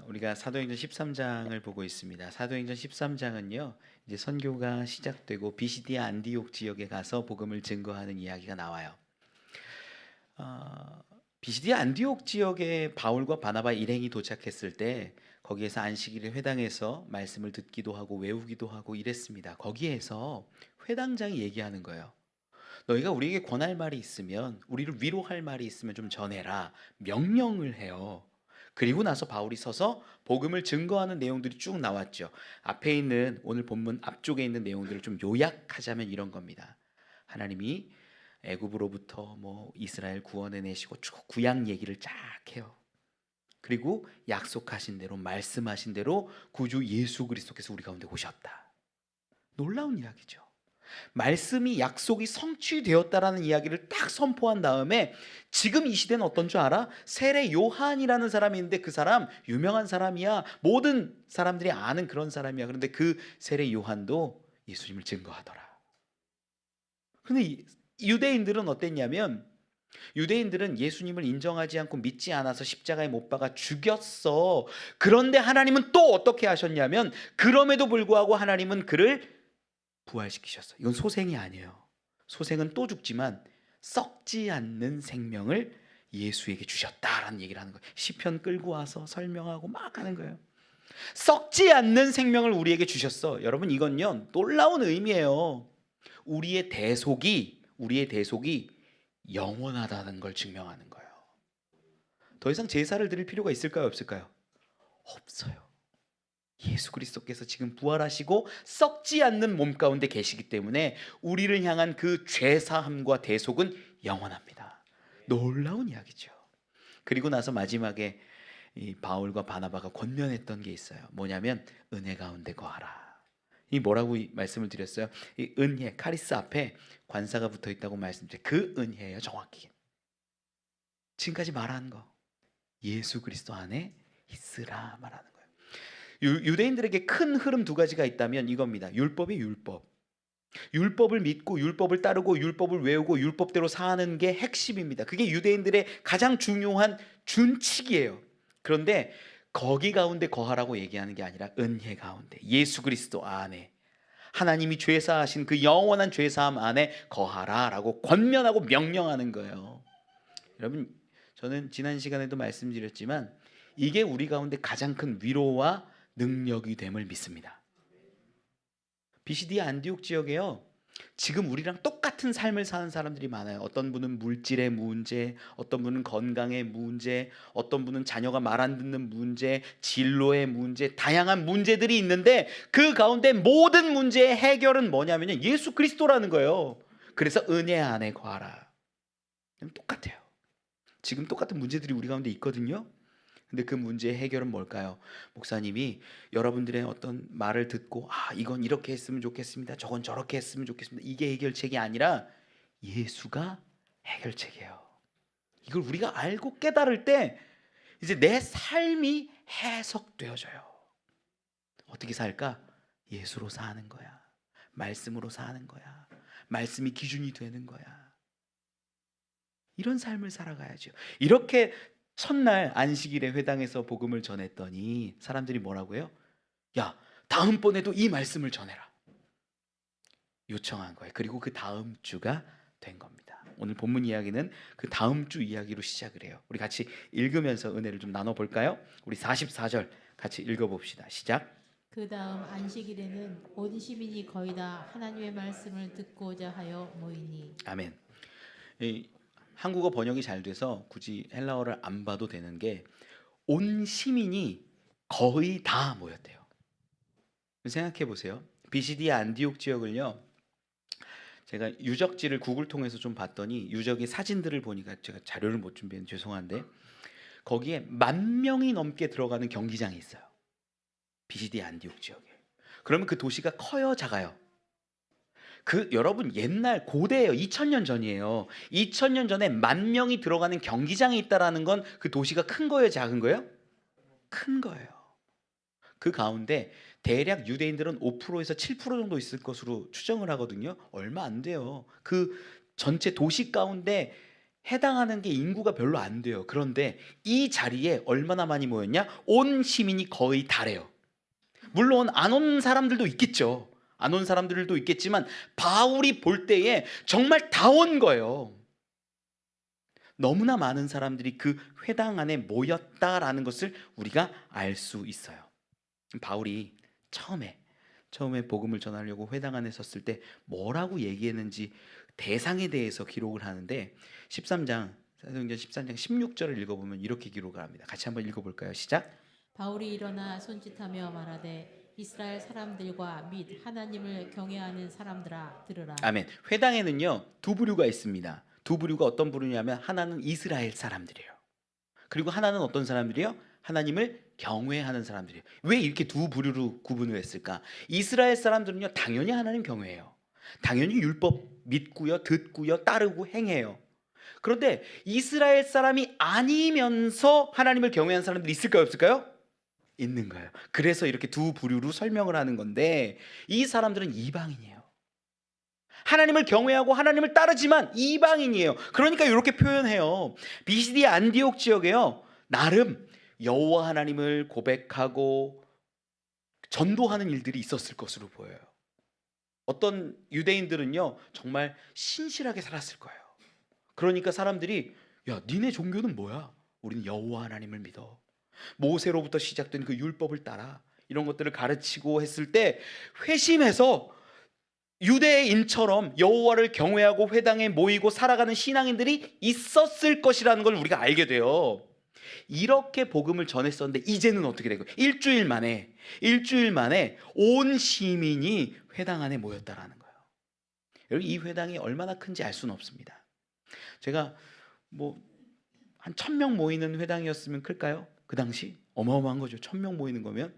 우리가 사도행전 13장을 보고 있습니다. 사도행전 13장은요, 이제 선교가 시작되고 비시디아 안디옥 지역에 가서 복음을 증거하는 이야기가 나와요. 비시디아 안디옥 지역에 바울과 바나바 일행이 도착했을 때 거기에서 안식일에 회당에서 말씀을 듣기도 하고 외우기도 하고 이랬습니다. 거기에서 회당장이 얘기하는 거예요. 너희가 우리에게 권할 말이 있으면, 우리를 위로할 말이 있으면 좀 전해라, 명령을 해요. 그리고 나서 바울이 서서 복음을 증거하는 내용들이 쭉 나왔죠. 앞에 있는, 오늘 본문 앞쪽에 있는 내용들을 좀 요약하자면 이런 겁니다. 하나님이 애굽으로부터 이스라엘 구원해 내시고 쭉 구약 얘기를 쫙 해요. 그리고 약속하신 대로, 말씀하신 대로 구주 예수 그리스도께서 우리 가운데 오셨다. 놀라운 이야기죠. 말씀이, 약속이 성취되었다라는 이야기를 딱 선포한 다음에 지금 이 시대는 어떤 줄 알아? 세례 요한이라는 사람이 있는데 그 사람 유명한 사람이야. 모든 사람들이 아는 그런 사람이야. 그런데 그 세례 요한도 예수님을 증거하더라. 그런데 유대인들은 어땠냐면, 유대인들은 예수님을 인정하지 않고 믿지 않아서 십자가에 못 박아 죽였어. 그런데 하나님은 또 어떻게 하셨냐면, 그럼에도 불구하고 하나님은 그를 부활시키셨어요. 이건 소생이 아니에요. 소생은 또 죽지만 썩지 않는 생명을 예수에게 주셨다라는 얘기를 하는 거예요. 시편 끌고 와서 설명하고 막 하는 거예요. 썩지 않는 생명을 우리에게 주셨어. 여러분, 이건요 놀라운 의미예요. 우리의 대속이 영원하다는 걸 증명하는 거예요. 더 이상 제사를 드릴 필요가 있을까요, 없을까요? 없어요. 예수 그리스도께서 지금 부활하시고 썩지 않는 몸 가운데 계시기 때문에 우리를 향한 그 죄사함과 대속은 영원합니다. 놀라운 이야기죠. 그리고 나서 마지막에 이 바울과 바나바가 권면했던 게 있어요. 뭐냐면 은혜 가운데 거하라. 이 뭐라고 말씀을 드렸어요? 이 은혜, 카리스 앞에 관사가 붙어 있다고 말씀드렸어요. 그 은혜예요, 정확히. 지금까지 말한 거, 예수 그리스도 안에 있으라 말하는 거예요. 유대인들에게 큰 흐름 두 가지가 있다면 이겁니다. 율법이 율법을 믿고 율법을 따르고 율법을 외우고 율법대로 사는 게 핵심입니다. 그게 유대인들의 가장 중요한 준칙이에요. 그런데 거기 가운데 거하라고 얘기하는 게 아니라 은혜 가운데, 예수 그리스도 안에, 하나님이 죄사하신 그 영원한 죄사함 안에 거하라라고 권면하고 명령하는 거예요. 여러분, 저는 지난 시간에도 말씀드렸지만 이게 우리 가운데 가장 큰 위로와 능력이 됨을 믿습니다. 비시디아 안디옥 지역에요, 지금 우리랑 똑같은 삶을 사는 사람들이 많아요. 어떤 분은 물질의 문제, 어떤 분은 건강의 문제, 어떤 분은 자녀가 말 안 듣는 문제, 진로의 문제, 다양한 문제들이 있는데 그 가운데 모든 문제의 해결은 뭐냐면 예수 그리스도라는 거예요. 그래서 은혜 안에 거하라. 똑같아요. 지금 똑같은 문제들이 우리 가운데 있거든요. 근데 그 문제의 해결은 뭘까요? 목사님이 여러분들의 어떤 말을 듣고 이건 이렇게 했으면 좋겠습니다, 저건 저렇게 했으면 좋겠습니다, 이게 해결책이 아니라 예수가 해결책이에요. 이걸 우리가 알고 깨달을 때 이제 내 삶이 해석되어져요. 어떻게 살까? 예수로 사는 거야. 말씀으로 사는 거야. 말씀이 기준이 되는 거야. 이런 삶을 살아가야죠. 이렇게 첫날 안식일에 회당에서 복음을 전했더니 사람들이 뭐라고 해요? 야, 다음번에도 이 말씀을 전해라 요청한 거예요. 그리고 그 다음 주가 된 겁니다. 오늘 본문 이야기는 그 다음 주 이야기로 시작을 해요. 우리 같이 읽으면서 은혜를 좀 나눠볼까요? 우리 44절 같이 읽어봅시다. 시작. 그 다음 안식일에는 온 시민이 거의 다 하나님의 말씀을 듣고자 하여 모이니. 아멘. 이 한국어 번역이 잘 돼서 굳이 헬라어를 안 봐도 되는 게, 온 시민이 거의 다 모였대요. 생각해 보세요. 비시디아 안디옥 지역을요, 제가 유적지를 구글 통해서 좀 봤더니 유적의 사진들을 보니까, 제가 자료를 못 준비해서 죄송한데 거기에 10,000명이 넘게 들어가는 경기장이 있어요. 비시디아 안디옥 지역에. 그러면 그 도시가 커요, 작아요? 여러분, 옛날 고대예요. 2000년 전이에요. 2000년 전에 10,000명이 들어가는 경기장이 있다라는 건 그 도시가 큰 거예요, 작은 거예요? 큰 거예요. 그 가운데 대략 유대인들은 5%에서 7% 정도 있을 것으로 추정을 하거든요. 얼마 안 돼요. 그 전체 도시 가운데 해당하는 게 인구가 별로 안 돼요. 그런데 이 자리에 얼마나 많이 모였냐? 온 시민이 거의 다래요. 물론 안 온 사람들도 있겠죠. 안 온 사람들도 있겠지만 바울이 볼 때에 정말 다 온 거예요. 너무나 많은 사람들이 그 회당 안에 모였다라는 것을 우리가 알 수 있어요. 바울이 처음에 복음을 전하려고 회당 안에 섰을 때 뭐라고 얘기했는지 대상에 대해서 기록을 하는데 13장 사도행전 13장 16절을 읽어보면 이렇게 기록을 합니다. 같이 한번 읽어볼까요? 시작. 바울이 일어나 손짓하며 말하되 이스라엘 사람들과 및 하나님을 경외하는 사람들아 들으라. 아멘. 회당에는요 두 부류가 있습니다. 두 부류가 어떤 부류냐면 하나는 이스라엘 사람들이에요. 그리고 하나는 어떤 사람들이요? 하나님을 경외하는 사람들이에요. 왜 이렇게 두 부류로 구분을 했을까? 이스라엘 사람들은요 당연히 하나님 경외해요. 당연히 율법 믿고요, 듣고요, 따르고 행해요. 그런데 이스라엘 사람이 아니면서 하나님을 경외하는 사람들이 있을까요, 없을까요? 있는 거예요. 그래서 이렇게 두 부류로 설명을 하는 건데 이 사람들은 이방인이에요. 하나님을 경외하고 하나님을 따르지만 이방인이에요. 그러니까 이렇게 표현해요. 비시디 안디옥 지역에요 나름 여호와 하나님을 고백하고 전도하는 일들이 있었을 것으로 보여요. 어떤 유대인들은요 정말 신실하게 살았을 거예요. 그러니까 사람들이 야 니네 종교는 뭐야? 우리는 여호와 하나님을 믿어. 모세로부터 시작된 그 율법을 따라 이런 것들을 가르치고 했을 때 회심해서 유대인처럼 여호와를 경외하고 회당에 모이고 살아가는 신앙인들이 있었을 것이라는 걸 우리가 알게 돼요. 이렇게 복음을 전했었는데 이제는 어떻게 되고 일주일 만에 온 시민이 회당 안에 모였다라는 거예요. 여러분 이 회당이 얼마나 큰지 알 수는 없습니다. 제가 뭐 한 1000명 모이는 회당이었으면 클까요? 그 당시 어마어마한 거죠. 1000명 모이는 거면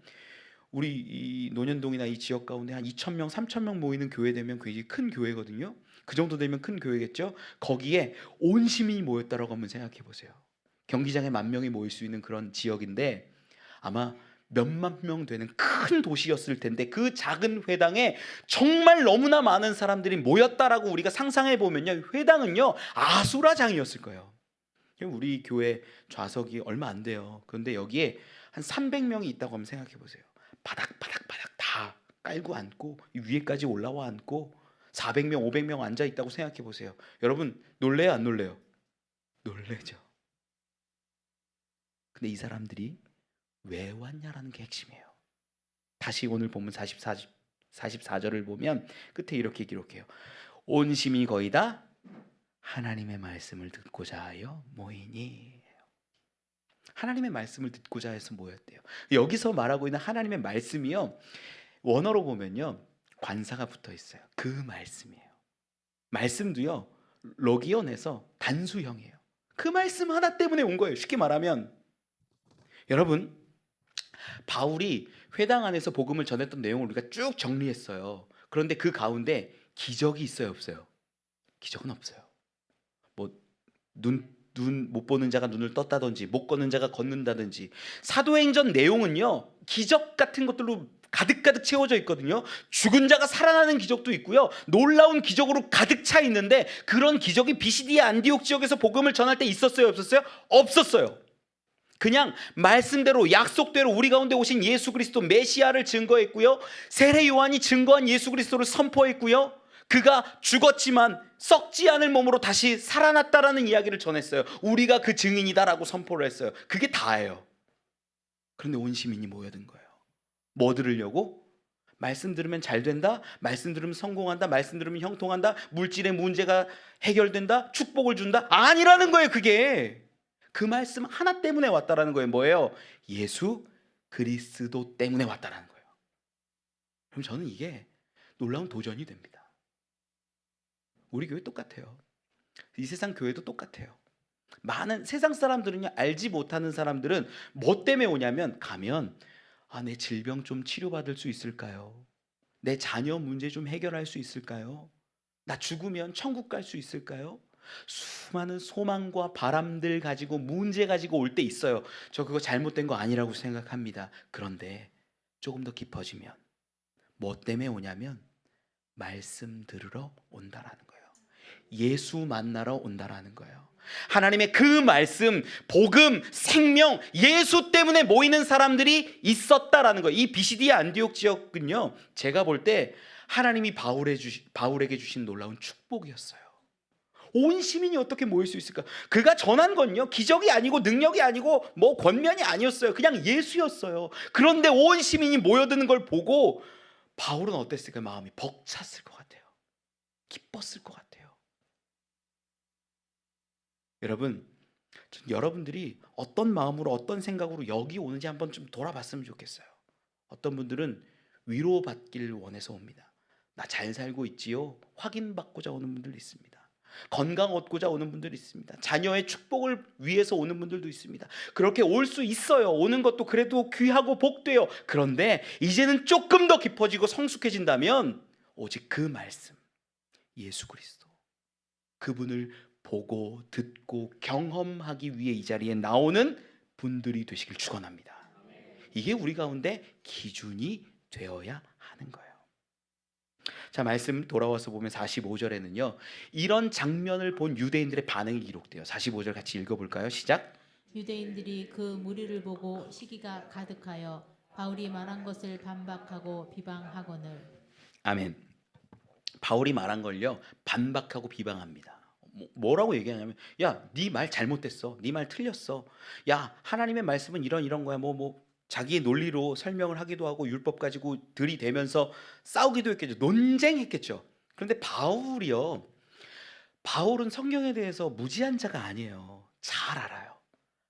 우리 이 논현동이나 이 지역 가운데 한 2000명, 3000명 모이는 교회 되면 굉장히 큰 교회거든요. 그 정도 되면 큰 교회겠죠. 거기에 온 시민이 모였다라고 한번 생각해 보세요. 경기장에 10,000명이 모일 수 있는 그런 지역인데 아마 몇만 명 되는 큰 도시였을 텐데 그 작은 회당에 정말 너무나 많은 사람들이 모였다라고 우리가 상상해 보면요, 회당은요 아수라장이었을 거예요. 우리 교회 좌석이 얼마 안 돼요. 그런데 여기에 한 300명이 있다고 한번 생각해 보세요. 바닥 다 깔고 앉고 위에까지 올라와 앉고 400명, 500명 앉아 있다고 생각해 보세요. 여러분 놀래요, 안 놀래요? 놀래죠. 근데 이 사람들이 왜 왔냐라는 게 핵심이에요. 다시 오늘 본문 44절을 보면 끝에 이렇게 기록해요. 온 시민이 거의 다 하나님의 말씀을 듣고자 하여 모이니. 하나님의 말씀을 듣고자 해서 모였대요. 여기서 말하고 있는 하나님의 말씀이요 원어로 보면요 관사가 붙어 있어요. 그 말씀이에요. 말씀도요 로기온에서 단수형이에요. 그 말씀 하나 때문에 온 거예요. 쉽게 말하면 여러분 바울이 회당 안에서 복음을 전했던 내용을 우리가 쭉 정리했어요. 그런데 그 가운데 기적이 있어요, 없어요? 기적은 없어요. 뭐 눈 못 보는 자가 눈을 떴다든지 못 걷는 자가 걷는다든지. 사도행전 내용은요 기적 같은 것들로 가득 채워져 있거든요. 죽은 자가 살아나는 기적도 있고요, 놀라운 기적으로 가득 차 있는데 그런 기적이 비시디아 안디옥 지역에서 복음을 전할 때 있었어요, 없었어요? 없었어요. 그냥 말씀대로 약속대로 우리 가운데 오신 예수 그리스도 메시아를 증거했고요, 세례 요한이 증거한 예수 그리스도를 선포했고요, 그가 죽었지만 썩지 않을 몸으로 다시 살아났다라는 이야기를 전했어요. 우리가 그 증인이다라고 선포를 했어요. 그게 다예요. 그런데 온 시민이 모여든 거예요. 뭐 들으려고? 말씀 들으면 잘 된다, 말씀 들으면 성공한다, 말씀 들으면 형통한다, 물질의 문제가 해결된다, 축복을 준다. 아니라는 거예요. 그게 그 말씀 하나 때문에 왔다라는 거예요. 뭐예요? 예수 그리스도 때문에 왔다라는 거예요. 그럼 저는 이게 놀라운 도전이 됩니다. 우리 교회 똑같아요. 이 세상 교회도 똑같아요. 많은 세상 사람들은요, 알지 못하는 사람들은 뭐 때문에 오냐면 가면 내 질병 좀 치료받을 수 있을까요? 내 자녀 문제 좀 해결할 수 있을까요? 나 죽으면 천국 갈 수 있을까요? 수많은 소망과 바람들 가지고 문제 가지고 올 때 있어요. 저 그거 잘못된 거 아니라고 생각합니다. 그런데 조금 더 깊어지면 뭐 때문에 오냐면 말씀 들으러 온다라는 거예요. 예수 만나러 온다라는 거예요. 하나님의 그 말씀, 복음, 생명, 예수 때문에 모이는 사람들이 있었다라는 거예요. 이 비시디아 안디옥 지역은요, 제가 볼 때 하나님이 바울에게 주신 놀라운 축복이었어요. 온 시민이 어떻게 모일 수 있을까? 그가 전한 건요, 기적이 아니고 능력이 아니고 뭐 권면이 아니었어요. 그냥 예수였어요. 그런데 온 시민이 모여드는 걸 보고 바울은 어땠을까? 마음이 벅찼을 것 같아요. 기뻤을 것 같아요. 여러분, 여러분들이 어떤 마음으로 어떤 생각으로 여기 오는지 한번 좀 돌아봤으면 좋겠어요. 어떤 분들은 위로받길 원해서 옵니다. 나 잘 살고 있지요? 확인받고자 오는 분들도 있습니다. 건강 얻고자 오는 분들이 있습니다. 자녀의 축복을 위해서 오는 분들도 있습니다. 그렇게 올 수 있어요. 오는 것도 그래도 귀하고 복돼요. 그런데 이제는 조금 더 깊어지고 성숙해진다면 오직 그 말씀, 예수 그리스도, 그분을 보고 듣고 경험하기 위해 이 자리에 나오는 분들이 되시길 축원합니다. 이게 우리 가운데 기준이 되어야 하는 거예요. 자, 말씀 돌아와서 보면 45절에는요, 이런 장면을 본 유대인들의 반응이 기록돼요. 45절 같이 읽어볼까요? 시작. 유대인들이 그 무리를 보고 시기가 가득하여 바울이 말한 것을 반박하고 비방하거늘. 아멘. 바울이 말한 걸요, 반박하고 비방합니다. 뭐라고 얘기하냐면, 야, 네 말 잘못됐어. 네 말 틀렸어. 야, 하나님의 말씀은 이런 거야. 자기의 논리로 설명을 하기도 하고 율법 가지고 들이대면서 싸우기도 했겠죠. 논쟁했겠죠. 그런데 바울은 성경에 대해서 무지한 자가 아니에요. 잘 알아요.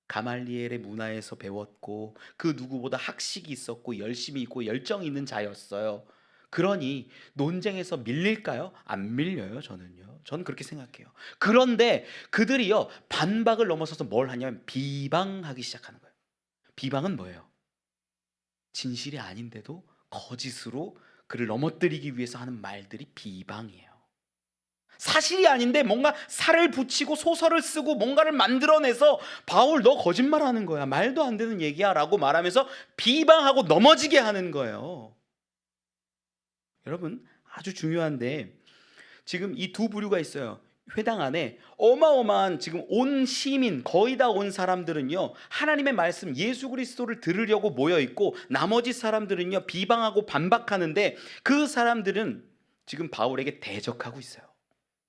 가말리엘의 문화에서 배웠고 그 누구보다 학식이 있었고 열심히 있고 열정이 있는 자였어요. 그러니 논쟁에서 밀릴까요? 안 밀려요. 저는 그렇게 생각해요. 그런데 그들이요, 반박을 넘어서서 뭘 하냐면 비방하기 시작하는 거예요. 비방은 뭐예요? 진실이 아닌데도 거짓으로 그를 넘어뜨리기 위해서 하는 말들이 비방이에요. 사실이 아닌데 뭔가 살을 붙이고 소설을 쓰고 뭔가를 만들어내서 바울 너 거짓말하는 거야, 말도 안 되는 얘기야 라고 말하면서 비방하고 넘어지게 하는 거예요. 여러분, 아주 중요한데 지금 이 두 부류가 있어요. 회당 안에 어마어마한 지금 온 시민, 거의 다 온 사람들은요, 하나님의 말씀 예수 그리스도를 들으려고 모여 있고 나머지 사람들은요 비방하고 반박하는데 그 사람들은 지금 바울에게 대적하고 있어요.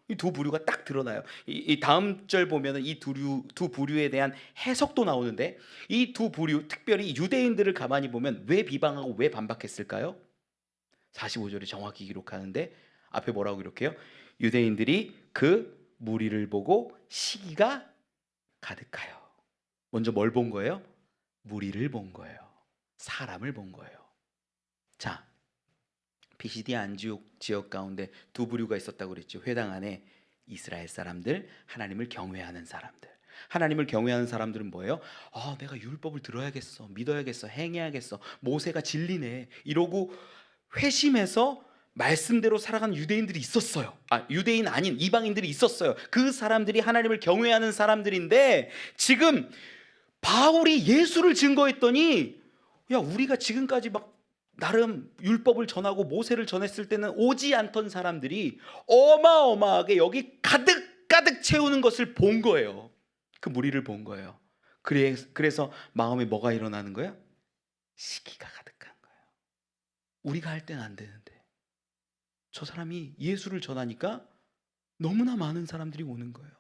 이 두 부류가 딱 드러나요. 이 다음 절 보면은 이 두 부류에 대한 해석도 나오는데, 이 두 부류, 특별히 유대인들을 가만히 보면 왜 비방하고 왜 반박했을까요? 45절에 정확히 기록하는데 앞에 뭐라고 기록해요? 유대인들이 그 무리를 보고 시기가 가득하여. 먼저 뭘 본 거예요? 무리를 본 거예요. 사람을 본 거예요. 자, 비시디아 안디옥 지역 가운데 두 부류가 있었다고 그랬죠. 회당 안에 이스라엘 사람들, 하나님을 경외하는 사람들. 하나님을 경외하는 사람들은 뭐예요? 내가 율법을 들어야겠어, 믿어야겠어, 행해야겠어, 모세가 진리네 이러고 회심해서 말씀대로 살아가는 유대인들이 있었어요. 유대인 아닌 이방인들이 있었어요. 그 사람들이 하나님을 경외하는 사람들인데 지금 바울이 예수를 증거했더니, 야, 우리가 지금까지 막 나름 율법을 전하고 모세를 전했을 때는 오지 않던 사람들이 어마어마하게 여기 가득 채우는 것을 본 거예요. 그 무리를 본 거예요. 그래서 마음에 뭐가 일어나는 거예요? 시기가 가득한 거예요. 우리가 할 때는 안 되는데 저 사람이 예수를 전하니까 너무나 많은 사람들이 오는 거예요.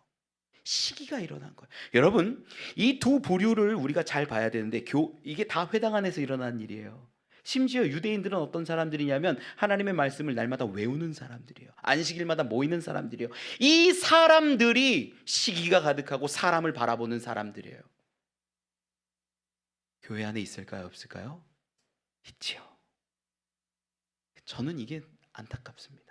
시기가 일어난 거예요. 여러분, 이 두 부류를 우리가 잘 봐야 되는데 이게 다 회당 안에서 일어난 일이에요. 심지어 유대인들은 어떤 사람들이냐면 하나님의 말씀을 날마다 외우는 사람들이에요. 안식일마다 모이는 사람들이에요. 이 사람들이 시기가 가득하고 사람을 바라보는 사람들이에요. 교회 안에 있을까요? 없을까요? 있지요. 저는 이게 안타깝습니다.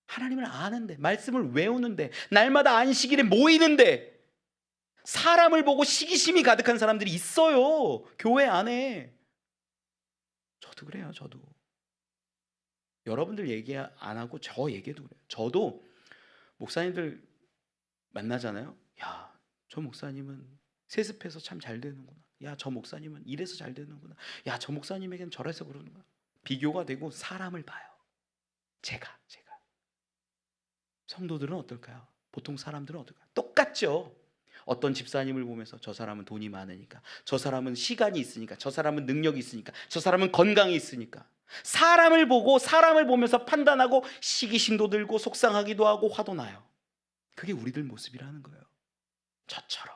하나님을 아는데, 말씀을 외우는데, 날마다 안식일에 모이는데 사람을 보고 시기심이 가득한 사람들이 있어요. 교회 안에. 저도 그래요. 저도. 여러분들 얘기 안 하고 저 얘기도 그래요. 저도 목사님들 만나잖아요. 야, 저 목사님은 세습해서 참 잘 되는구나. 야, 저 목사님은 이래서 잘 되는구나. 야, 저 목사님에겐 저래서 그러는구나. 비교가 되고 사람을 봐요. 제가. 성도들은 어떨까요? 보통 사람들은 어떨까요? 똑같죠. 어떤 집사님을 보면서 저 사람은 돈이 많으니까, 저 사람은 시간이 있으니까, 저 사람은 능력이 있으니까, 저 사람은 건강이 있으니까, 사람을 보고 사람을 보면서 판단하고 시기심도 들고 속상하기도 하고 화도 나요. 그게 우리들 모습이라는 거예요. 저처럼.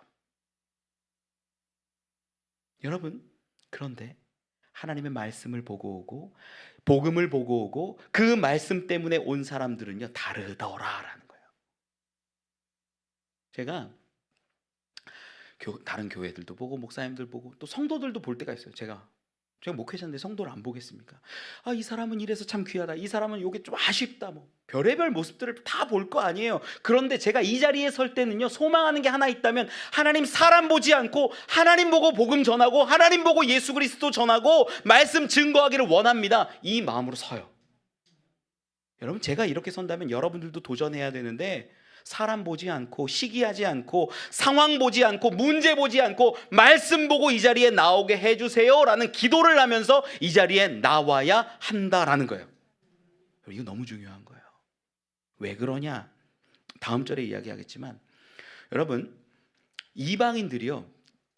여러분, 그런데 하나님의 말씀을 보고 오고 복음을 보고 오고 그 말씀 때문에 온 사람들은요 다르더라라는 거예요. 제가 다른 교회들도 보고 목사님들 보고 또 성도들도 볼 때가 있어요. 제가 목회자인데 성도를 안 보겠습니까? 아, 이 사람은 이래서 참 귀하다, 이 사람은 이게 좀 아쉽다, 뭐 별의별 모습들을 다 볼 거 아니에요. 그런데 제가 이 자리에 설 때는요 소망하는 게 하나 있다면, 하나님 사람 보지 않고 하나님 보고 복음 전하고 하나님 보고 예수 그리스도 전하고 말씀 증거하기를 원합니다. 이 마음으로 서요. 여러분, 제가 이렇게 선다면 여러분들도 도전해야 되는데, 사람 보지 않고 시기하지 않고 상황 보지 않고 문제 보지 않고 말씀 보고 이 자리에 나오게 해주세요 라는 기도를 하면서 이 자리에 나와야 한다라는 거예요. 이거 너무 중요한 거예요. 왜 그러냐? 다음 절에 이야기하겠지만, 여러분, 이방인들이요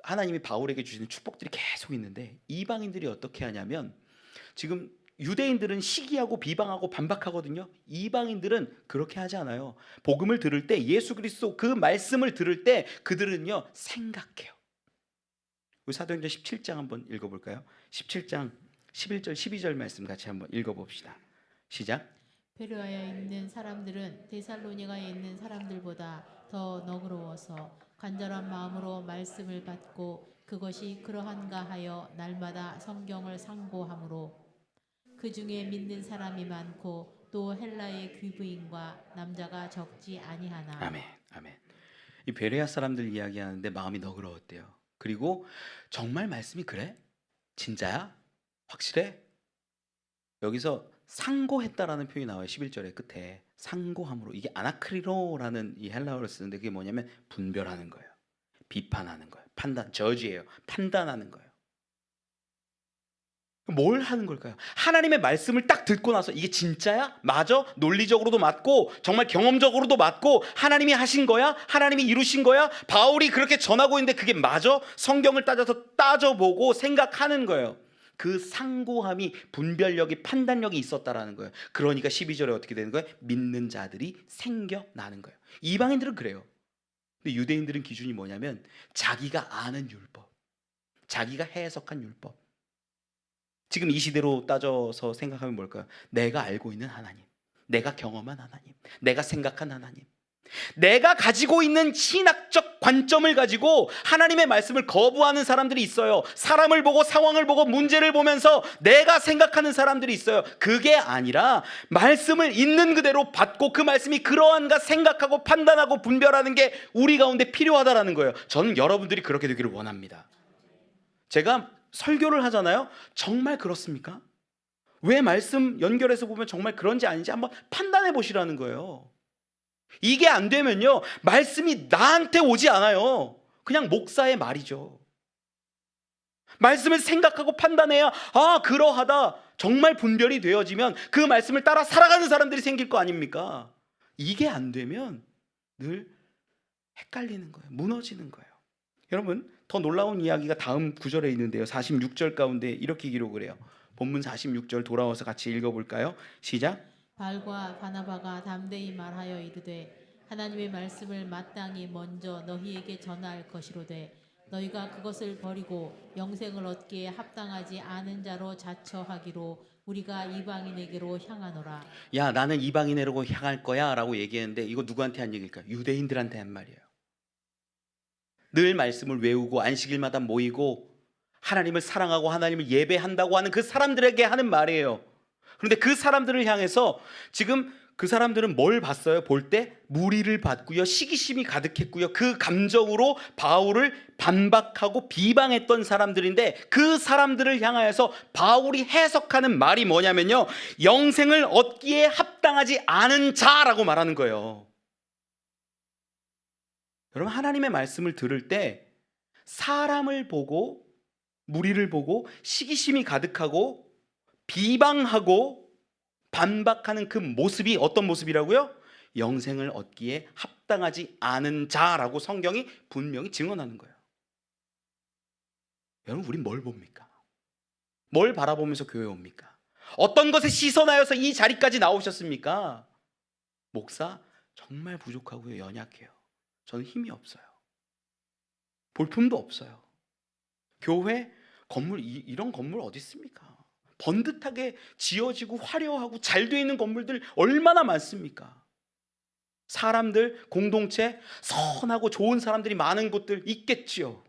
하나님이 바울에게 주시는 축복들이 계속 있는데, 이방인들이 어떻게 하냐면, 지금 유대인들은 시기하고 비방하고 반박하거든요. 이방인들은 그렇게 하지 않아요. 복음을 들을 때, 예수 그리스도 그 말씀을 들을 때 그들은요 생각해요. 우리 사도행전 17장 한번 읽어볼까요? 17장 11절 12절 말씀 같이 한번 읽어봅시다. 시작. 베로아에 있는 사람들은 데살로니가에 있는 사람들보다 더 너그러워서 간절한 마음으로 말씀을 받고 그것이 그러한가 하여 날마다 성경을 상고함으로 그 중에 믿는 사람이 많고 또 헬라의 귀부인과 남자가 적지 아니하나. 아멘, 아멘. 이 베레아 사람들 이야기하는데 마음이 너그러웠대요. 그리고 정말 말씀이 그래? 진짜야? 확실해? 여기서 상고했다라는 표현이 나와요. 11절의 끝에 상고함으로. 이게 아나크리노라는 이 헬라어를 쓰는데 그게 뭐냐면 분별하는 거예요. 비판하는 거예요. 판단, 저지예요. 판단하는 거예요. 뭘 하는 걸까요? 하나님의 말씀을 딱 듣고 나서 이게 진짜야? 맞아? 논리적으로도 맞고 정말 경험적으로도 맞고 하나님이 하신 거야? 하나님이 이루신 거야? 바울이 그렇게 전하고 있는데 그게 맞아? 성경을 따져보고 생각하는 거예요. 그 상고함이, 분별력이, 판단력이 있었다라는 거예요. 그러니까 12절에 어떻게 되는 거예요? 믿는 자들이 생겨나는 거예요. 이방인들은 그래요. 근데 유대인들은 기준이 뭐냐면 자기가 아는 율법, 자기가 해석한 율법. 지금 이 시대로 따져서 생각하면 뭘까요? 내가 알고 있는 하나님, 내가 경험한 하나님, 내가 생각한 하나님, 내가 가지고 있는 신학적 관점을 가지고 하나님의 말씀을 거부하는 사람들이 있어요. 사람을 보고 상황을 보고 문제를 보면서 내가 생각하는 사람들이 있어요. 그게 아니라 말씀을 있는 그대로 받고 그 말씀이 그러한가 생각하고 판단하고 분별하는 게 우리 가운데 필요하다라는 거예요. 저는 여러분들이 그렇게 되기를 원합니다. 제가 설교를 하잖아요. 정말 그렇습니까? 왜 말씀 연결해서 보면 정말 그런지 아닌지 한번 판단해 보시라는 거예요. 이게 안 되면요 말씀이 나한테 오지 않아요. 그냥 목사의 말이죠. 말씀을 생각하고 판단해야 그러하다 정말 분별이 되어지면 그 말씀을 따라 살아가는 사람들이 생길 거 아닙니까? 이게 안 되면 늘 헷갈리는 거예요. 무너지는 거예요. 여러분, 더 놀라운 이야기가 다음 구절에 있는데요. 46절 가운데 이렇게 기록을 해요. 본문 46절 돌아와서 같이 읽어볼까요? 시작. 발과 바나바가 담대히 말하여 이르되 하나님의 말씀을 마땅히 먼저 너희에게 전할 것이로되 너희가 그것을 버리고 영생을 얻기에 합당하지 않은 자로 자처하기로 우리가 이방인에게로 향하노라. 야, 나는 이방인으로 향할 거야 라고 얘기했는데 이거 누구한테 한 얘기일까요? 유대인들한테 한 말이에요. 늘 말씀을 외우고 안식일마다 모이고 하나님을 사랑하고 하나님을 예배한다고 하는 그 사람들에게 하는 말이에요. 그런데 그 사람들을 향해서 지금 그 사람들은 뭘 봤어요? 볼 때 무리를 봤고요, 시기심이 가득했고요, 그 감정으로 바울을 반박하고 비방했던 사람들인데 그 사람들을 향하여서 바울이 해석하는 말이 뭐냐면요, 영생을 얻기에 합당하지 않은 자라고 말하는 거예요. 여러분, 하나님의 말씀을 들을 때 사람을 보고 무리를 보고 시기심이 가득하고 비방하고 반박하는 그 모습이 어떤 모습이라고요? 영생을 얻기에 합당하지 않은 자라고 성경이 분명히 증언하는 거예요. 여러분, 우린 뭘 봅니까? 뭘 바라보면서 교회에 옵니까? 어떤 것에 시선하여서 이 자리까지 나오셨습니까? 목사, 정말 부족하고요, 연약해요. 저는 힘이 없어요. 볼품도 없어요. 교회 건물, 이런 건물 어디 있습니까? 번듯하게 지어지고 화려하고 잘 돼 있는 건물들 얼마나 많습니까? 사람들, 공동체, 선하고 좋은 사람들이 많은 곳들 있겠지요.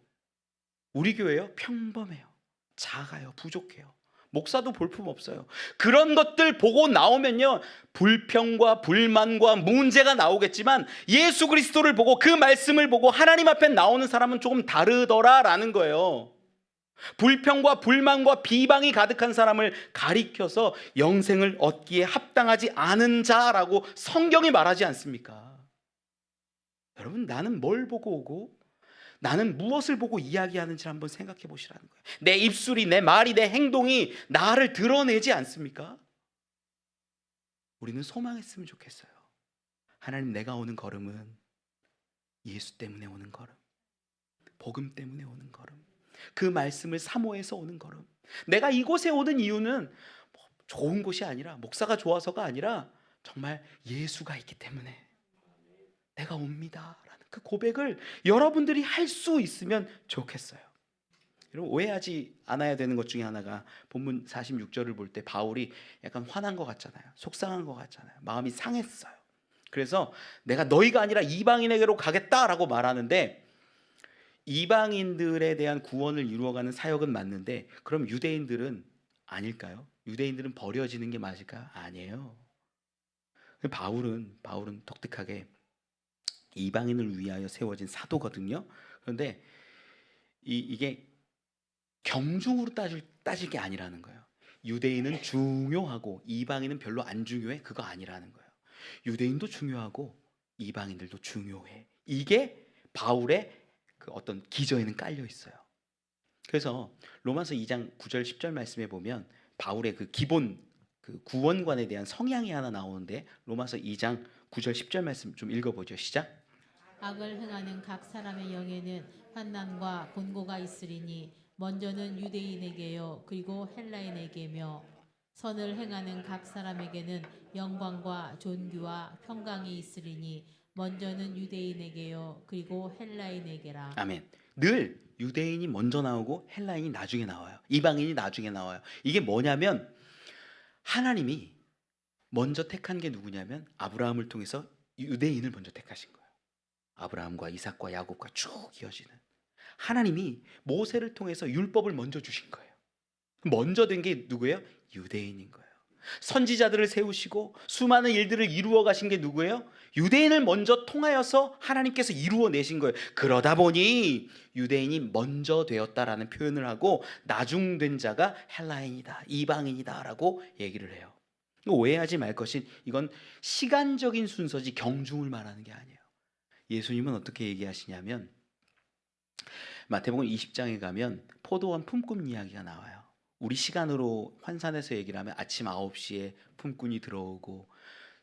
우리 교회요, 평범해요. 작아요. 부족해요. 목사도 볼품 없어요. 그런 것들 보고 나오면요, 불평과 불만과 문제가 나오겠지만 예수 그리스도를 보고 그 말씀을 보고 하나님 앞에 나오는 사람은 조금 다르더라라는 거예요. 불평과 불만과 비방이 가득한 사람을 가리켜서 영생을 얻기에 합당하지 않은 자라고 성경이 말하지 않습니까? 여러분, 나는 뭘 보고 오고 나는 무엇을 보고 이야기하는지 한번 생각해 보시라는 거예요. 내 입술이, 내 말이, 내 행동이 나를 드러내지 않습니까? 우리는 소망했으면 좋겠어요. 하나님, 내가 오는 걸음은 예수 때문에 오는 걸음, 복음 때문에 오는 걸음, 그 말씀을 사모해서 오는 걸음. 내가 이곳에 오는 이유는 좋은 곳이 아니라, 목사가 좋아서가 아니라 정말 예수가 있기 때문에 내가 옵니다 라는 그 고백을 여러분들이 할 수 있으면 좋겠어요. 여러분, 오해하지 않아야 되는 것 중에 하나가 본문 46절을 볼 때 바울이 약간 화난 것 같잖아요. 속상한 것 같잖아요. 마음이 상했어요. 그래서 내가 너희가 아니라 이방인에게로 가겠다라고 말하는데, 이방인들에 대한 구원을 이루어가는 사역은 맞는데 그럼 유대인들은 아닐까요? 유대인들은 버려지는 게 맞을까요? 아니에요. 바울은 독특하게 이방인을 위하여 세워진 사도거든요. 그런데 이게 경중으로 따질 게 아니라는 거예요. 유대인은 중요하고 이방인은 별로 안 중요해, 그거 아니라는 거예요. 유대인도 중요하고 이방인들도 중요해. 이게 바울의 그 어떤 기저에는 깔려 있어요. 그래서 로마서 2장 9절 10절 말씀에 보면 바울의 그 기본 그 구원관에 대한 성향이 하나 나오는데, 로마서 2장 9절 10절 말씀 좀 읽어보죠. 시작. 악을 행하는 각 사람의 영에는 환난과 곤고가 있으리니 먼저는 유대인에게요 그리고 헬라인에게며 선을 행하는 각 사람에게는 영광과 존귀와 평강이 있으리니 먼저는 유대인에게요 그리고 헬라인에게라. 아멘. 늘 유대인이 먼저 나오고 헬라인이 나중에 나와요. 이방인이 나중에 나와요. 이게 뭐냐면 하나님이 먼저 택한 게 누구냐면 아브라함을 통해서 유대인을 먼저 택하신 거예요. 아브라함과 이삭과 야곱과 쭉 이어지는, 하나님이 모세를 통해서 율법을 먼저 주신 거예요. 먼저 된 게 누구예요? 유대인인 거예요. 선지자들을 세우시고 수많은 일들을 이루어 가신 게 누구예요? 유대인을 먼저 통하여서 하나님께서 이루어내신 거예요. 그러다 보니 유대인이 먼저 되었다라는 표현을 하고 나중된 자가 헬라인이다, 이방인이다 라고 얘기를 해요. 오해하지 말 것은 이건 시간적인 순서지 경중을 말하는 게 아니에요. 예수님은 어떻게 얘기하시냐면 마태복음 20장에 가면 포도원 품꾼 이야기가 나와요. 우리 시간으로 환산해서 얘기를 하면 아침 9시에 품꾼이 들어오고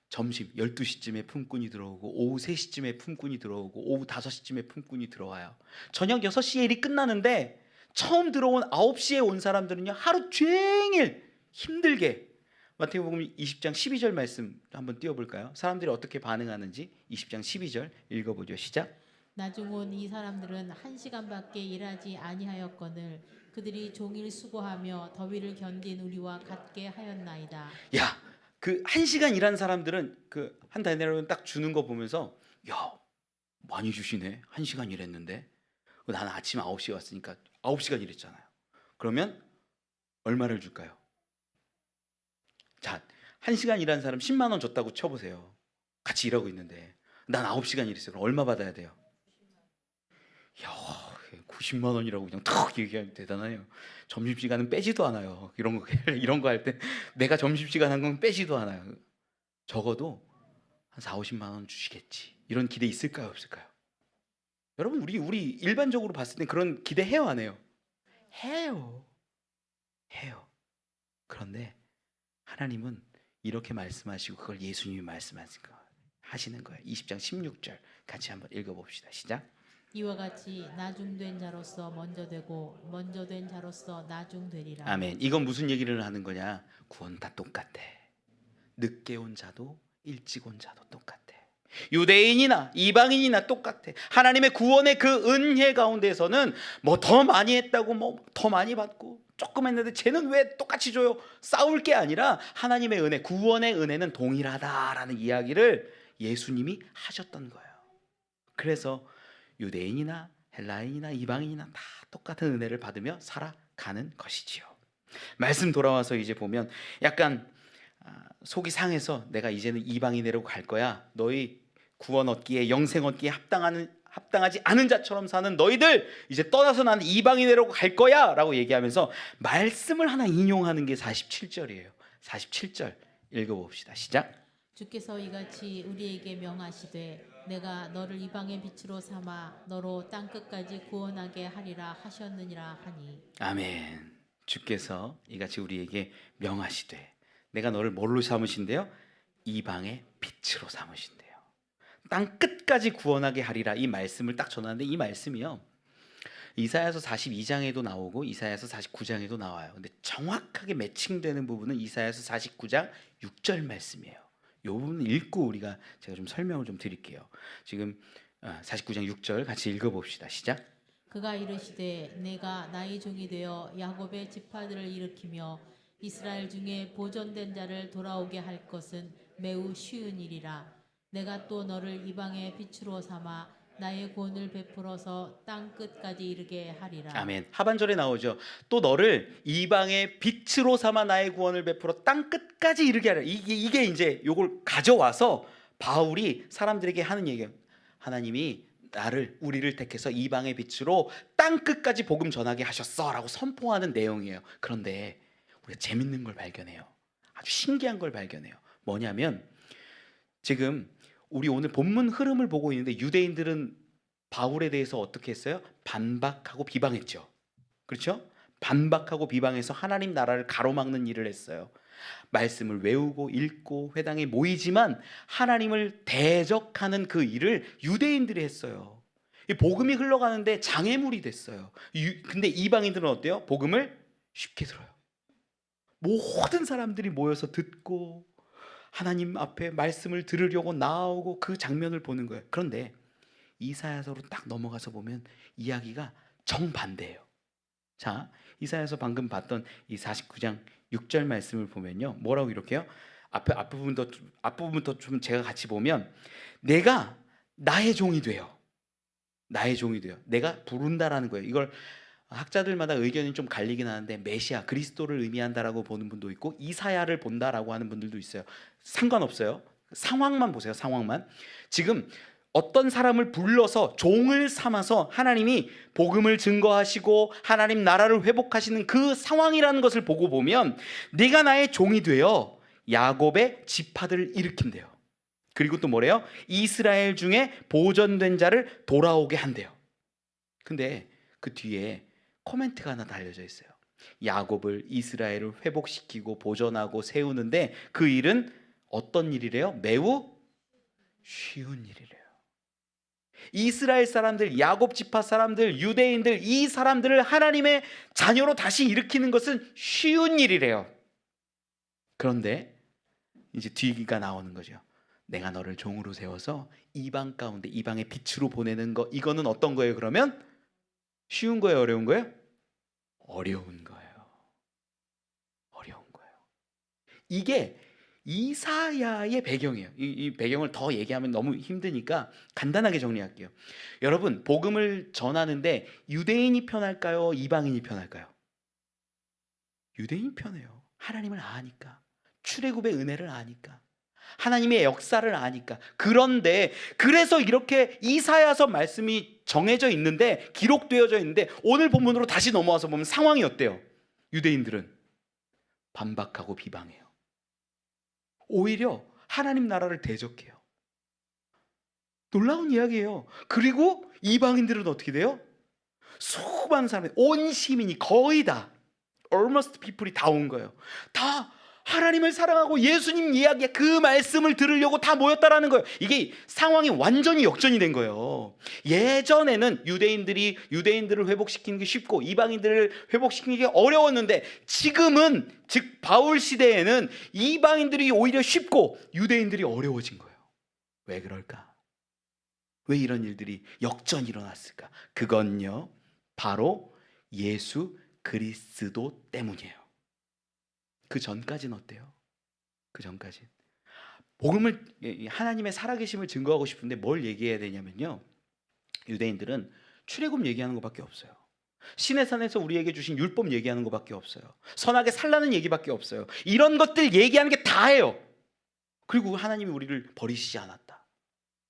점심 12시쯤에 품꾼이 들어오고 오후 3시쯤에 품꾼이 들어오고 오후 5시쯤에 품꾼이 들어와요. 저녁 6시에 일이 끝나는데 처음 들어온 9시에 온 사람들은요, 하루 종일 힘들게, 마태복음 20장 12절 말씀 한번 띄워볼까요? 사람들이 어떻게 반응하는지 20장 12절 읽어보죠. 시작. 나중 온 이 사람들은 1시간밖에 일하지 아니하였거늘 그들이 종일 수고하며 더위를 견딘 우리와 같게 하였나이다. 야, 그 1시간 일한 사람들은 그 한 달내로는 딱 주는 거 보면서 야, 많이 주시네. 1시간 일했는데. 나는 아침 9시에 왔으니까 9시간 일했잖아요. 그러면 얼마를 줄까요? 자, 1시간 일한 사람 10만 원 줬다고 쳐보세요. 같이 일하고 있는데 난 9시간 일했어요. 그럼 얼마 받아야 돼요? 야, 90만 원이라고 그냥 탁 얘기하면 대단해요. 점심시간은 빼지도 않아요. 이런 거 할 때 내가 점심시간 한 건 빼지도 않아요. 적어도 한 4, 50만 원 주시겠지. 이런 기대 있을까요, 없을까요? 여러분, 우리 일반적으로 봤을 때 그런 기대 해요, 안 해요? 해요. 해요. 그런데 하나님은 이렇게 말씀하시고 그걸 예수님이 말씀하신 거예요. 하시는 거예요. 20장 16절 같이 한번 읽어봅시다. 시작. 이와 같이 나중된 자로서 먼저 되고 먼저 된 자로서 나중되리라. 아멘. 이건 무슨 얘기를 하는 거냐? 구원 다 똑같아. 늦게 온 자도 일찍 온 자도 똑같아. 유대인이나 이방인이나 똑같아. 하나님의 구원의 그 은혜 가운데서는 뭐 더 많이 했다고 뭐 더 많이 받고 조금 했는데 쟤는 왜 똑같이 줘요? 싸울 게 아니라 하나님의 은혜, 구원의 은혜는 동일하다라는 이야기를 예수님이 하셨던 거예요. 그래서 유대인이나 헬라인이나 이방인이나 다 똑같은 은혜를 받으며 살아가는 것이지요. 말씀 돌아와서 이제 보면 약간 속이 상해서 내가 이제는 이방인으로 갈 거야. 너희 구원 얻기에 영생 얻기에 합당하지 않은 자처럼 사는 너희들 이제 떠나서 나는 이방인으로 갈 거야 라고 얘기하면서 말씀을 하나 인용하는 게 47절이에요. 47절 읽어봅시다. 시작. 주께서 이같이 우리에게 명하시되 내가 너를 이방의 빛으로 삼아 너로 땅 끝까지 구원하게 하리라 하셨느니라 하니. 아멘. 주께서 이같이 우리에게 명하시되 내가 너를 뭘로 삼으신대요? 이방의 빛으로 삼으신대요. 땅 끝까지 구원하게 하리라. 이 말씀을 딱 전하는데 이 말씀이요, 이사야서 42장에도 나오고 이사야서 49장에도 나와요. 근데 정확하게 매칭되는 부분은 이사야서 49장 6절 말씀이에요. 이 부분을 읽고 제가 좀 설명을 좀 드릴게요. 지금 49장 6절 같이 읽어봅시다. 시작. 그가 이르시되 내가 나의 종이 되어 야곱의 지파들을 일으키며 이스라엘 중에 보존된 자를 돌아오게 할 것은 매우 쉬운 일이라. 내가 또 너를 이방의 빛으로 삼아 나의 구원을 베풀어서 땅 끝까지 이르게 하리라. 아멘. 하반절에 나오죠. 또 너를 이방의 빛으로 삼아 나의 구원을 베풀어 땅 끝까지 이르게 하리라. 이게 이제 요걸 가져와서 바울이 사람들에게 하는 얘기예요. 하나님이 우리를 택해서 이방의 빛으로 땅 끝까지 복음 전하게 하셨어라고 선포하는 내용이에요. 그런데 우리가 재밌는 걸 발견해요. 아주 신기한 걸 발견해요. 뭐냐면 지금 우리 오늘 본문 흐름을 보고 있는데 유대인들은 바울에 대해서 어떻게 했어요? 반박하고 비방했죠. 그렇죠? 반박하고 비방해서 하나님 나라를 가로막는 일을 했어요. 말씀을 외우고 읽고 회당에 모이지만 하나님을 대적하는 그 일을 유대인들이 했어요. 이 복음이 흘러가는데 장애물이 됐어요. 근데 이방인들은 어때요? 복음을 쉽게 들어요. 모든 사람들이 모여서 듣고 하나님 앞에 말씀을 들으려고 나오고 그 장면을 보는 거예요. 그런데 이사야서로 딱 넘어가서 보면 이야기가 정반대예요. 자, 이사야서 방금 봤던 이 49장 6절 말씀을 보면요, 뭐라고 이렇게요? 앞부분부터 좀 제가 같이 보면 내가 나의 종이 돼요. 나의 종이 돼요. 내가 부른다라는 거예요. 이걸 학자들마다 의견이 좀 갈리긴 하는데 메시아 그리스도를 의미한다라고 보는 분도 있고 이사야를 본다라고 하는 분들도 있어요. 상관없어요. 상황만 보세요. 상황만. 지금 어떤 사람을 불러서 종을 삼아서 하나님이 복음을 증거하시고 하나님 나라를 회복하시는 그 상황이라는 것을 보고 보면 네가 나의 종이 되어 야곱의 지파들을 일으킨대요. 그리고 또 뭐래요? 이스라엘 중에 보존된 자를 돌아오게 한대요. 근데 그 뒤에 코멘트가 하나 달려져 있어요. 야곱을 이스라엘을 회복시키고 보존하고 세우는데 그 일은 어떤 일이래요? 매우 쉬운 일이래요. 이스라엘 사람들, 야곱 지파 사람들, 유대인들, 이 사람들을 하나님의 자녀로 다시 일으키는 것은 쉬운 일이래요. 그런데 이제 뒤가 나오는 거죠. 내가 너를 종으로 세워서 이방 가운데 이방의 빛으로 보내는 거, 이거는 어떤 거예요? 그러면 쉬운 거예요? 어려운 거예요? 어려운 거예요. 어려운 거예요. 이게 이사야의 배경이에요. 이 배경을 더 얘기하면 너무 힘드니까 간단하게 정리할게요. 여러분, 복음을 전하는데 유대인이 편할까요? 이방인이 편할까요? 유대인이 편해요. 하나님을 아니까. 출애굽의 은혜를 아니까. 하나님의 역사를 아니까. 그런데 그래서 이렇게 이사야서 말씀이 정해져 있는데, 기록되어져 있는데, 오늘 본문으로 다시 넘어와서 보면 상황이 어때요? 유대인들은 반박하고 비방해요. 오히려 하나님 나라를 대적해요. 놀라운 이야기예요. 그리고 이방인들은 어떻게 돼요? 수많은 사람이, 온 시민이 거의 다, almost people이 다 온 거예요. 다 하나님을 사랑하고 예수님 이야기 그 말씀을 들으려고 다 모였다라는 거예요. 이게 상황이 완전히 역전이 된 거예요. 예전에는 유대인들을 회복시키는 게 쉽고 이방인들을 회복시키는 게 어려웠는데, 지금은 즉 바울 시대에는 이방인들이 오히려 쉽고 유대인들이 어려워진 거예요. 왜 그럴까? 왜 이런 일들이 역전이 일어났을까? 그건요, 바로 예수 그리스도 때문이에요. 그 전까지는 어때요? 그 전까지 복음을, 하나님의 살아계심을 증거하고 싶은데 뭘 얘기해야 되냐면요, 유대인들은 출애굽 얘기하는 것밖에 없어요. 시내산에서 우리에게 주신 율법 얘기하는 것밖에 없어요. 선하게 살라는 얘기밖에 없어요. 이런 것들 얘기하는 게 다예요. 그리고 하나님이 우리를 버리시지 않았다.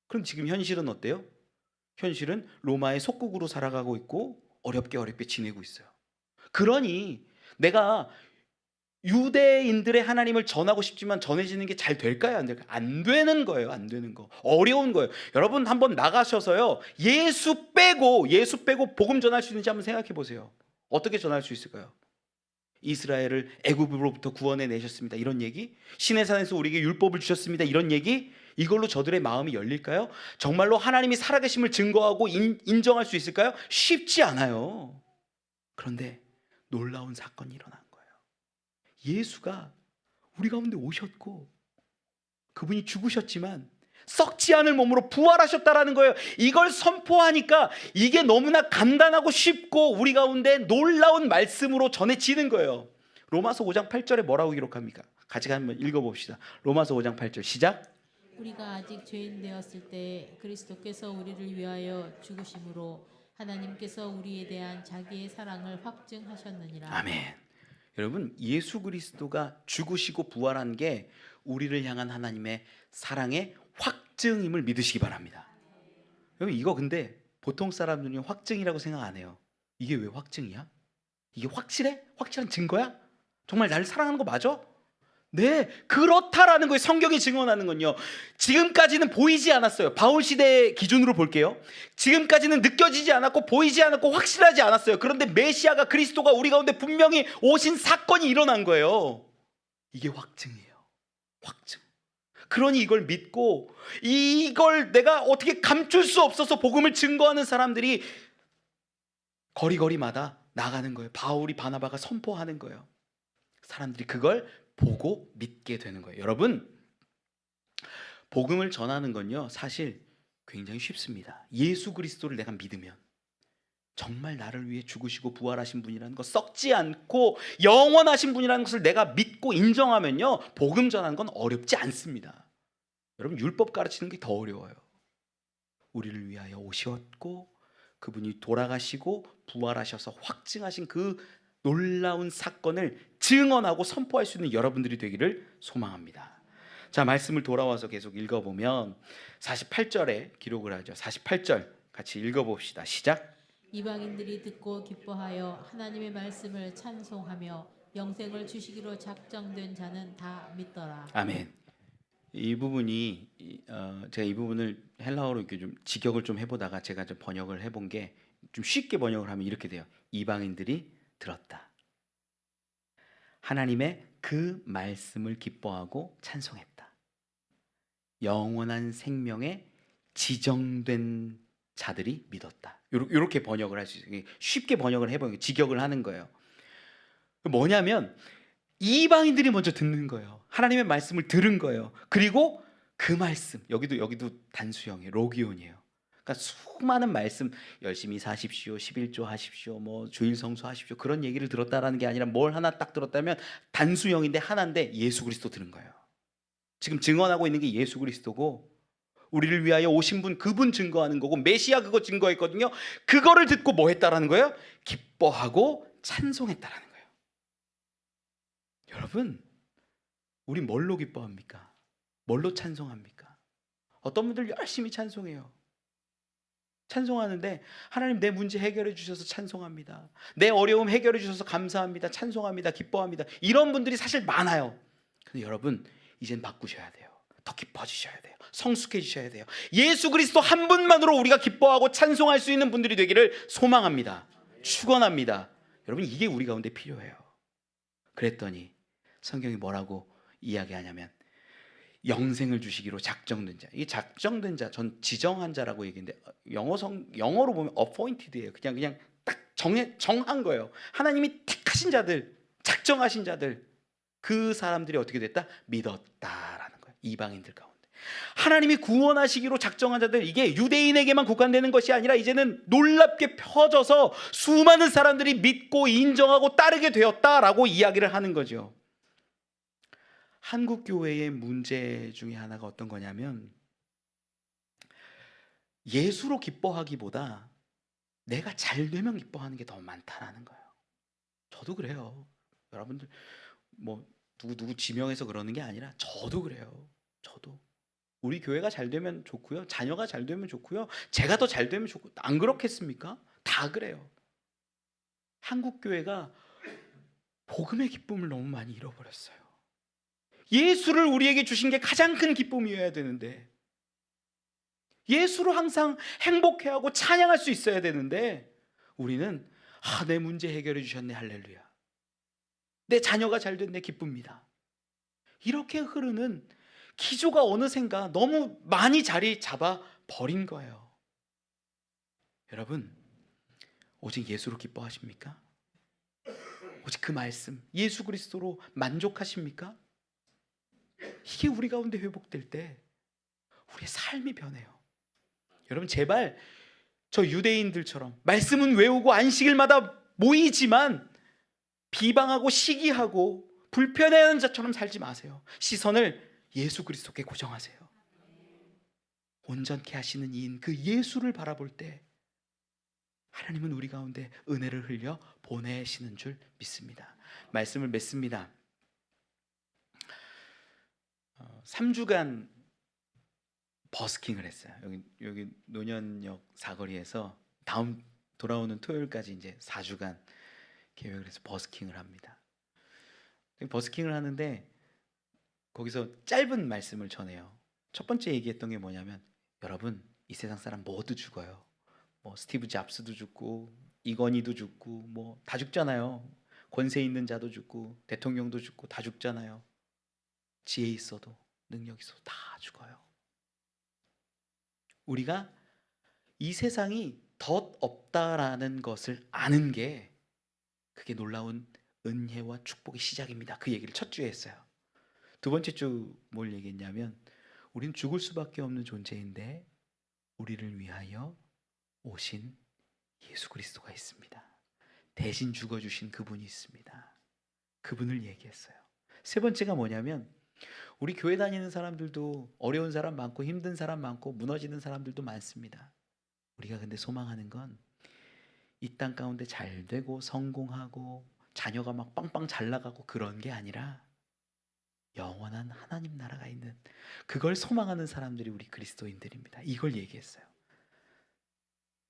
그럼 지금 현실은 어때요? 현실은 로마의 속국으로 살아가고 있고 어렵게 지내고 있어요. 그러니 내가 유대인들의 하나님을 전하고 싶지만 전해지는 게 잘 될까요? 안 될까요? 안 되는 거예요. 안 되는 거. 어려운 거예요. 여러분 한번 나가셔서요, 예수 빼고 복음 전할 수 있는지 한번 생각해 보세요. 어떻게 전할 수 있을까요? 이스라엘을 애굽으로부터 구원해 내셨습니다, 이런 얘기? 시내산에서 우리에게 율법을 주셨습니다, 이런 얘기? 이걸로 저들의 마음이 열릴까요? 정말로 하나님이 살아계심을 증거하고 인정할 수 있을까요? 쉽지 않아요. 그런데 놀라운 사건이 일어난 거예요. 예수가 우리 가운데 오셨고 그분이 죽으셨지만 썩지 않을 몸으로 부활하셨다라는 거예요. 이걸 선포하니까 이게 너무나 간단하고 쉽고 우리 가운데 놀라운 말씀으로 전해지는 거예요. 로마서 5장 8절에 뭐라고 기록합니까? 같이 한번 읽어봅시다. 로마서 5장 8절 시작. 우리가 아직 죄인 되었을 때 그리스도께서 우리를 위하여 죽으심으로 하나님께서 우리에 대한 자기의 사랑을 확증하셨느니라. 아멘. 여러분, 예수 그리스도가 죽으시고 부활한 게 우리를 향한 하나님의 사랑의 확증임을 믿으시기 바랍니다. 여러분, 이거 근데 보통 사람들이 확증이라고 생각 안 해요. 이게 왜 확증이야? 이게 확실해? 확실한 증거야? 정말 나를 사랑하는 거 맞아? 네, 그렇다라는 거예요. 성경이 증언하는 건요, 지금까지는 보이지 않았어요. 바울 시대 기준으로 볼게요. 지금까지는 느껴지지 않았고 보이지 않았고 확실하지 않았어요. 그런데 메시아가, 그리스도가 우리 가운데 분명히 오신 사건이 일어난 거예요. 이게 확증이에요. 확증. 그러니 이걸 믿고 이걸 내가 어떻게 감출 수 없어서 복음을 증거하는 사람들이 거리마다 나가는 거예요. 바울이, 바나바가 선포하는 거예요. 사람들이 그걸 보고 믿게 되는 거예요. 여러분, 복음을 전하는 건요, 사실 굉장히 쉽습니다. 예수 그리스도를 내가 믿으면, 정말 나를 위해 죽으시고 부활하신 분이라는 것, 썩지 않고 영원하신 분이라는 것을 내가 믿고 인정하면요, 복음 전하는 건 어렵지 않습니다. 여러분, 율법 가르치는 게 더 어려워요. 우리를 위하여 오셨고 그분이 돌아가시고 부활하셔서 확증하신 그 놀라운 사건을 증언하고 선포할 수 있는 여러분들이 되기를 소망합니다. 자, 말씀을 돌아와서 계속 읽어보면 48절에 기록을 하죠. 48절 같이 읽어봅시다. 시작. 이방인들이 듣고 기뻐하여 하나님의 말씀을 찬송하며 영생을 주시기로 작정된 자는 다 믿더라. 아멘. 이 부분이 제가 이 부분을 헬라어로 이렇게 좀 직역을 좀 해보다가 제가 좀 번역을 해본 게, 좀 쉽게 번역을 하면 이렇게 돼요. 이방인들이 들었다. 하나님의 그 말씀을 기뻐하고 찬송했다. 영원한 생명에 지정된 자들이 믿었다. 이렇게 번역을 할 수 있어요. 쉽게 번역을 해보면 직역을 하는 거예요. 뭐냐면 이방인들이 먼저 듣는 거예요. 하나님의 말씀을 들은 거예요. 그리고 그 말씀, 여기도 단수형이에요. 로기온이에요. 그러니까 수많은 말씀, 열심히 사십시오, 11조 하십시오, 뭐 주일 성수하십시오, 그런 얘기를 들었다라는 게 아니라 뭘 하나 딱 들었다면 단수형인데 하나인데 예수 그리스도 들은 거예요. 지금 증언하고 있는 게 예수 그리스도고 우리를 위하여 오신 분, 그분 증거하는 거고, 메시아 그거 증거했거든요. 그거를 듣고 뭐 했다라는 거예요? 기뻐하고 찬송했다라는 거예요. 여러분, 우리 뭘로 기뻐합니까? 뭘로 찬송합니까? 어떤 분들 열심히 찬송해요. 찬송하는데, 하나님 내 문제 해결해 주셔서 찬송합니다, 내 어려움 해결해 주셔서 감사합니다, 찬송합니다, 기뻐합니다, 이런 분들이 사실 많아요. 근데 여러분, 이젠 바꾸셔야 돼요. 더 기뻐지셔야 돼요. 성숙해지셔야 돼요. 예수 그리스도 한 분만으로 우리가 기뻐하고 찬송할 수 있는 분들이 되기를 소망합니다. 축원합니다. 여러분, 이게 우리 가운데 필요해요. 그랬더니 성경이 뭐라고 이야기하냐면 영생을 주시기로 작정된 자. 이 작정된 자, 전 지정한 자라고 얘기했는데 영어로 보면 appointed예요. 그냥 딱 정한 거예요. 하나님이 택하신 자들, 작정하신 자들, 그 사람들이 어떻게 됐다? 믿었다라는 거예요. 이방인들 가운데 하나님이 구원하시기로 작정한 자들, 이게 유대인에게만 국한되는 것이 아니라 이제는 놀랍게 펴져서 수많은 사람들이 믿고 인정하고 따르게 되었다라고 이야기를 하는 거죠. 한국 교회의 문제 중에 하나가 어떤 거냐면 예수로 기뻐하기보다 내가 잘 되면 기뻐하는 게 더 많다라는 거예요. 저도 그래요. 여러분들 뭐 누구 지명해서 그러는 게 아니라 저도 그래요. 저도 우리 교회가 잘 되면 좋고요, 자녀가 잘 되면 좋고요, 제가 더 잘 되면 좋고, 안 그렇겠습니까? 다 그래요. 한국 교회가 복음의 기쁨을 너무 많이 잃어버렸어요. 예수를 우리에게 주신 게 가장 큰 기쁨이어야 되는데, 예수로 항상 행복해하고 찬양할 수 있어야 되는데, 우리는 내 문제 해결해 주셨네, 할렐루야, 내 자녀가 잘 됐네, 기쁩니다. 이렇게 흐르는 기조가 어느샌가 너무 많이 자리 잡아 버린 거예요. 여러분, 오직 예수로 기뻐하십니까? 오직 그 말씀, 예수 그리스도로 만족하십니까? 이게 우리 가운데 회복될 때 우리의 삶이 변해요. 여러분, 제발 저 유대인들처럼 말씀은 외우고 안식일마다 모이지만 비방하고 시기하고 불편해하는 자처럼 살지 마세요. 시선을 예수 그리스도께 고정하세요. 온전케 하시는 이인 그 예수를 바라볼 때 하나님은 우리 가운데 은혜를 흘려 보내시는 줄 믿습니다. 말씀을 맺습니다. 3주간 버스킹을 했어요. 여기 노년역 사거리에서 다음 돌아오는 토요일까지 이제 4주간 계획을 해서 버스킹을 합니다. 버스킹을 하는데 거기서 짧은 말씀을 전해요. 첫 번째 얘기했던 게 뭐냐면, 여러분, 이 세상 사람 모두 죽어요. 뭐 스티브 잡스도 죽고 이건희도 죽고 뭐 다 죽잖아요. 권세 있는 자도 죽고 대통령도 죽고 다 죽잖아요. 지혜 있어도 능력 있어도 다 죽어요. 우리가 이 세상이 덧 없다라는 것을 아는 게 그게 놀라운 은혜와 축복의 시작입니다. 그 얘기를 첫 주에 했어요. 두 번째 주 뭘 얘기했냐면, 우린 죽을 수밖에 없는 존재인데 우리를 위하여 오신 예수 그리스도가 있습니다. 대신 죽어주신 그분이 있습니다. 그분을 얘기했어요. 세 번째가 뭐냐면, 우리 교회 다니는 사람들도 어려운 사람 많고 힘든 사람 많고 무너지는 사람들도 많습니다. 우리가 근데 소망하는 건 이 땅 가운데 잘 되고 성공하고 자녀가 막 빵빵 잘 나가고 그런 게 아니라 영원한 하나님 나라가 있는, 그걸 소망하는 사람들이 우리 그리스도인들입니다. 이걸 얘기했어요.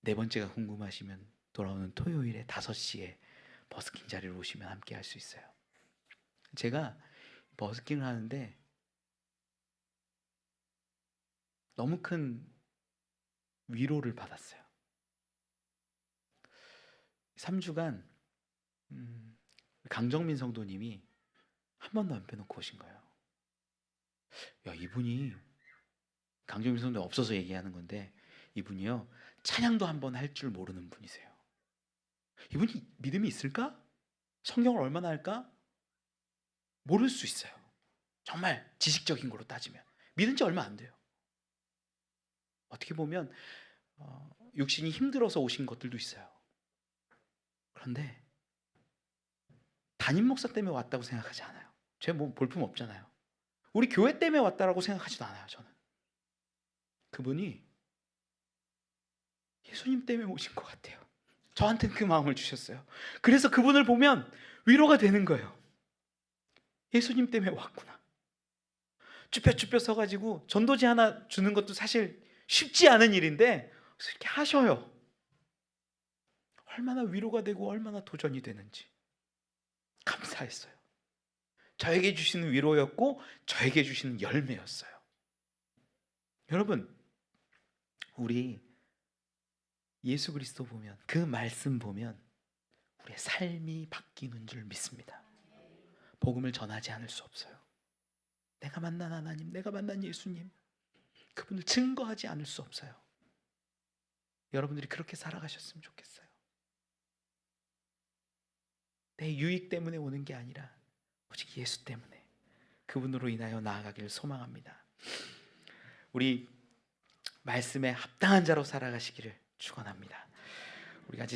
네 번째가 궁금하시면 돌아오는 토요일에 5시에 버스킹 자리로 오시면 함께 할 수 있어요. 제가 버스킹을 하는데 너무 큰 위로를 받았어요. 3주간 강정민 성도님이 한 번도 안 빼놓고 오신 거예요. 야, 이분이, 강정민 성도 없어서 얘기하는 건데, 이분이요, 찬양도 한 번 할 줄 모르는 분이세요. 이분이 믿음이 있을까? 성경을 얼마나 할까? 모를 수 있어요. 정말 지식적인 거로 따지면 믿은 지 얼마 안 돼요. 어떻게 보면 육신이 힘들어서 오신 것들도 있어요. 그런데 담임 목사 때문에 왔다고 생각하지 않아요. 제 뭐 볼품 없잖아요. 우리 교회 때문에 왔다라고 생각하지도 않아요. 저는 그분이 예수님 때문에 오신 것 같아요. 저한테는 그 마음을 주셨어요. 그래서 그분을 보면 위로가 되는 거예요. 예수님 때문에 왔구나. 쭈뼛쭈뼛 서가지고 전도지 하나 주는 것도 사실 쉽지 않은 일인데 이렇게 하셔요. 얼마나 위로가 되고 얼마나 도전이 되는지 감사했어요. 저에게 주시는 위로였고 저에게 주시는 열매였어요. 여러분, 우리 예수 그리스도 보면, 그 말씀 보면 우리의 삶이 바뀌는 줄 믿습니다. 복음을 전하지 않을 수 없어요. 내가 만난 하나님, 내가 만난 예수님, 그분을 증거하지 않을 수 없어요. 여러분들이 그렇게 살아가셨으면 좋겠어요. 내 유익 때문에 오는 게 아니라 오직 예수 때문에, 그분으로 인하여 나아가기를 소망합니다. 우리 말씀에 합당한 자로 살아가시기를 축원합니다. 우리 같이